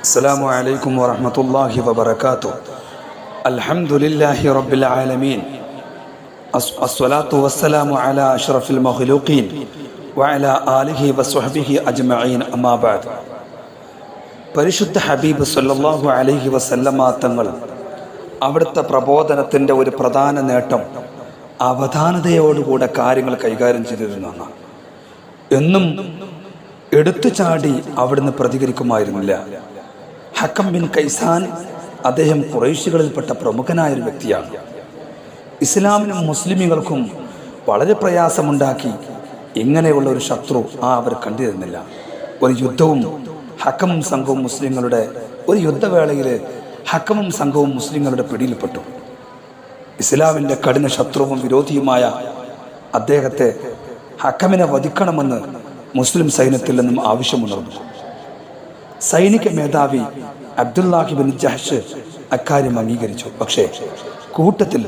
السلام عليكم ورحمة الله وبركاته. الحمد لله رب العالمين. الصلاة والسلام على أشرف المخلوقين وعلى آله وصحبه أجمعين. أما بعد. പരിശുദ്ധ ഹബീബ് സല്ലല്ലാഹു അലൈഹി വസല്ലമ തങ്ങൾ അവിടുത്തെ പ്രബോധനത്തിൻ്റെ ഒരു പ്രധാന നേട്ടം അവധാനതയോടുകൂടെ കാര്യങ്ങൾ കൈകാര്യം ചെയ്തിരുന്നതാണ്. എന്നും എടുത്തു ചാടി അവിടുന്ന് പ്രതികരിക്കുമായിരുന്നില്ല. ഹക്കം ബിൻ കൈസാൻ അദ്ദേഹം ഖുറൈശികളിൽപ്പെട്ട പ്രമുഖനായൊരു വ്യക്തിയാണ്. ഇസ്ലാമിനും മുസ്ലിമുകൾക്കും വളരെ പ്രയാസമുണ്ടാക്കി ഇങ്ങനെയുള്ള ഒരു ശത്രു അവർ കണ്ടിരുന്നില്ല. ഒരു യുദ്ധവും ഹക്കമും സംഘവും മുസ്ലിങ്ങളുടെ ഒരു യുദ്ധവേളയിൽ ഹക്കമും സംഘവും മുസ്ലിങ്ങളുടെ പിടിയിൽപ്പെട്ടു. ഇസ്ലാമിൻ്റെ കഠിന ശത്രുവും വിരോധിയുമായ അദ്ദേഹത്തെ ഹക്കമിനെ വധിക്കണമെന്ന് മുസ്ലിം സൈന്യത്തിൽ നിന്നും ആവശ്യമുണർന്നു. സൈനിക മേധാവി അബ്ദുല്ലാഹി ബിൻ ജഹ്ഷ് അക്കാര്യം അംഗീകരിച്ചു. പക്ഷേ കൂട്ടത്തിൽ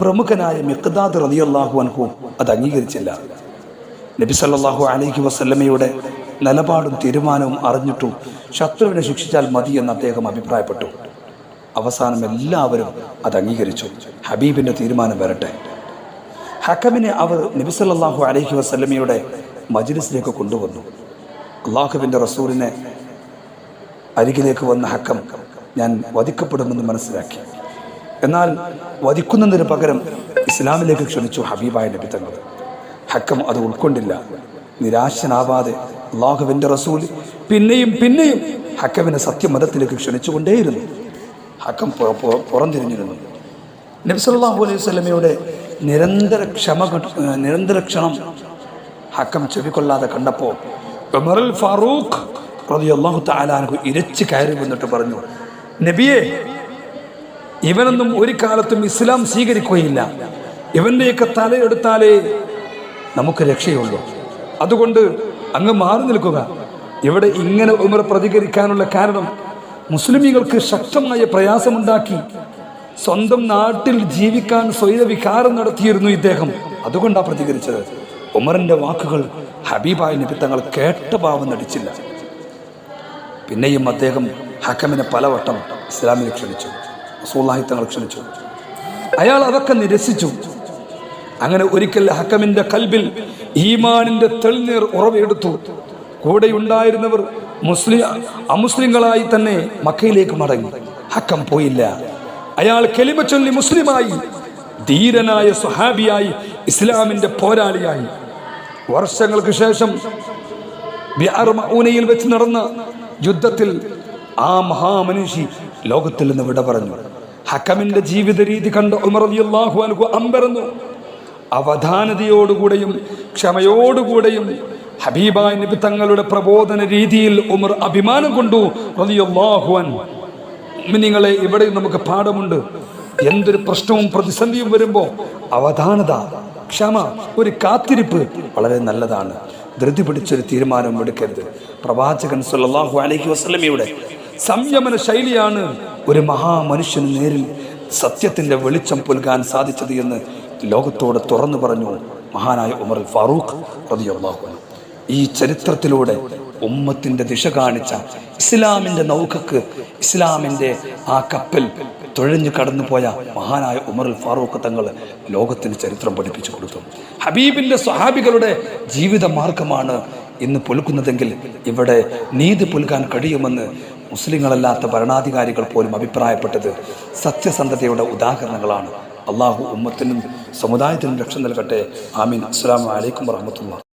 പ്രമുഖനായ മിഖ്ദാദ് റളിയല്ലാഹു അൻഹു അത് അംഗീകരിച്ചില്ല. നബി സല്ലല്ലാഹു അലൈഹി വസല്ലമയുടെ നിലപാടും തീരുമാനവും അറിഞ്ഞിട്ടും ശത്രുവിനെ ശിക്ഷിച്ചാൽ മതി എന്ന് അദ്ദേഹം അഭിപ്രായപ്പെട്ടു. അവസാനം എല്ലാവരും അത് അംഗീകരിച്ചു. ഹബീബിൻ്റെ തീരുമാനം വരട്ടെ. ഹക്കമിനെ അവർ നബി സല്ലല്ലാഹു അലൈഹി വസല്ലമയുടെ മജ്ലിസിലേക്ക് കൊണ്ടുവന്നു. അള്ളാഹുവിൻ്റെ റസൂലിനെ അരികിലേക്ക് വന്ന ഹക്കം ഞാൻ വധിക്കപ്പെടുമെന്ന് മനസ്സിലാക്കി. എന്നാൽ വധിക്കുന്നതിന് പകരം ഇസ്ലാമിലേക്ക് ക്ഷണിച്ചു ഹബീബായ നബി തങ്ങൾ. ഹക്കം അത് ഉൾക്കൊണ്ടില്ല. നിരാശനാവാതെ അള്ളാഹുവിൻ്റെ റസൂൽ പിന്നെയും പിന്നെയും ഹക്കമിനെ സത്യമതത്തിലേക്ക് ക്ഷണിച്ചുകൊണ്ടേയിരുന്നു. ഹക്കം പുറംതിരിഞ്ഞിരുന്നു. നബി സല്ലല്ലാഹു അലൈഹി വസല്ലമയുടെ നിരന്തര ക്ഷണം ഹക്കം ചെവിക്കൊള്ളാതെ കണ്ടപ്പോൾ ഉമറുൽ ഫാറൂഖ് റളിയല്ലാഹു തആല അൻഹു ഇരച്ചു കയറി വന്നിട്ട് പറഞ്ഞു, നബിയെ, ഇവനൊന്നും ഒരു കാലത്തും ഇസ്ലാം സ്വീകരിക്കുകയില്ല. ഇവൻ്റെയൊക്കെ തലയെടുത്താലേ നമുക്ക് രക്ഷയുള്ളൂ. അതുകൊണ്ട് അങ്ങ് മാറി നിൽക്കുക. ഇവിടെ ഇങ്ങനെ ഉമർ പ്രതികരിക്കാനുള്ള കാരണം മുസ്ലിമീങ്ങൾക്ക് ശക്തമായ പ്രയാസമുണ്ടാക്കി സ്വന്തം നാട്ടിൽ ജീവിക്കാൻ സ്വൈരവികാരം നടത്തിയിരുന്നു ഇദ്ദേഹം. അതുകൊണ്ടാണ് പ്രതികരിച്ചത്. ഉമറിൻ്റെ വാക്കുകൾ ഹബീബായ നബി തങ്ങൾ കേട്ട ഭാവം നടിച്ചില്ല. പിന്നെയും അദ്ദേഹം ഹക്കമിനെ പലവട്ടം ഇസ്ലാമിനെ ക്ഷണിച്ചു. റസൂലുള്ളാഹി തങ്ങൾ ക്ഷണിച്ചു. അയാൾ അതൊക്കെ നിരസിച്ചു. അങ്ങനെ ഒരിക്കൽ ഹക്കമിൻ്റെ കൽബിൽ ഈമാനിൻ്റെ തെളിനീർ ഉറവെടുത്തു. കൂടെ ഉണ്ടായിരുന്നവർ അമുസ്ലിങ്ങളായി തന്നെ മക്കയിലേക്ക് മടങ്ങി. ഹക്കം പോയില്ല. അയാൾ കലിമ ചൊല്ലി മുസ്ലിമായി, ധീരനായ സ്വഹാബിയായി, ഇസ്ലാമിൻ്റെ പോരാളിയായി. വർഷങ്ങൾക്ക് ശേഷം ബിഅർ മഊനയിൽ വെച്ച് നടന്ന യുദ്ധത്തിൽ ആ മഹാമനുഷ്യ ലോകത്തിൽ നിന്ന് വിട പറഞ്ഞു. ഹക്കമിൻ്റെ ജീവിത രീതി കണ്ട ഉമർ റളിയല്ലാഹു അൻഹു അമ്പരന്നു. അവധാനതയോടുകൂടെയും ക്ഷമയോടുകൂടെയും ഹബീബായ നബി തങ്ങളുടെ പ്രബോധന രീതിയിൽ ഉമർ അഭിമാനം കൊണ്ടു റളിയല്ലാഹു അൻഹു. മുഅ്മിനീങ്ങളെ, ഇവിടെ നമുക്ക് പാഠമുണ്ട്. എന്തൊരു പ്രശ്നവും പ്രതിസന്ധിയും വരുമ്പോൾ അവധാനത, ക്ഷമ, ഒരു കാത്തിരിപ്പ് വളരെ നല്ലതാണ്. ധൃതി പിടിച്ചൊരു തീരുമാനം എടുക്കരുത്. പ്രവാചകൻ സല്ലല്ലാഹു അലൈഹി വസല്ലമയുടെ സംയമന ശൈലിയാണ് ഒരു മഹാമനുഷ്യന് നേരിൽ സത്യത്തിൻ്റെ വെളിച്ചം പുൽകാൻ സാധിച്ചത് എന്ന് ലോകത്തോട് തുറന്നു പറഞ്ഞു മഹാനായ ഉമർ ഫാറൂഖ് റളിയല്ലാഹു അൻഹു. ഈ ചരിത്രത്തിലൂടെ ഉമ്മത്തിൻ്റെ ദിശ കാണിച്ച ഇസ്ലാമിൻ്റെ നൗകക്ക്, ഇസ്ലാമിൻ്റെ ആ കപ്പൽ തുഴഞ്ഞു കടന്നുപോയ മഹാനായ ഉമർ ഫാറൂഖ് തങ്ങൾ ലോകത്തിന് ചരിത്രം പഠിപ്പിച്ചു കൊടുത്തു. ഹബീബിൻ്റെ സ്വഹാബികളുടെ ജീവിത മാർഗമാണ് ഇന്ന് പുൽകുന്നതെങ്കിൽ ഇവിടെ നീതി പുൽകാൻ കഴിയുമെന്ന് മുസ്ലിങ്ങളല്ലാത്ത ഭരണാധികാരികൾ പോലും അഭിപ്രായപ്പെട്ടത് സത്യസന്ധതയുടെ ഉദാഹരണങ്ങളാണ്. അള്ളാഹു ഉമ്മത്തിനും സമുദായത്തിനും രക്ഷ നൽകട്ടെ. ആമീൻ. അസ്സലാമു അലൈക്കും വറഹ്മത്തുള്ളാഹി.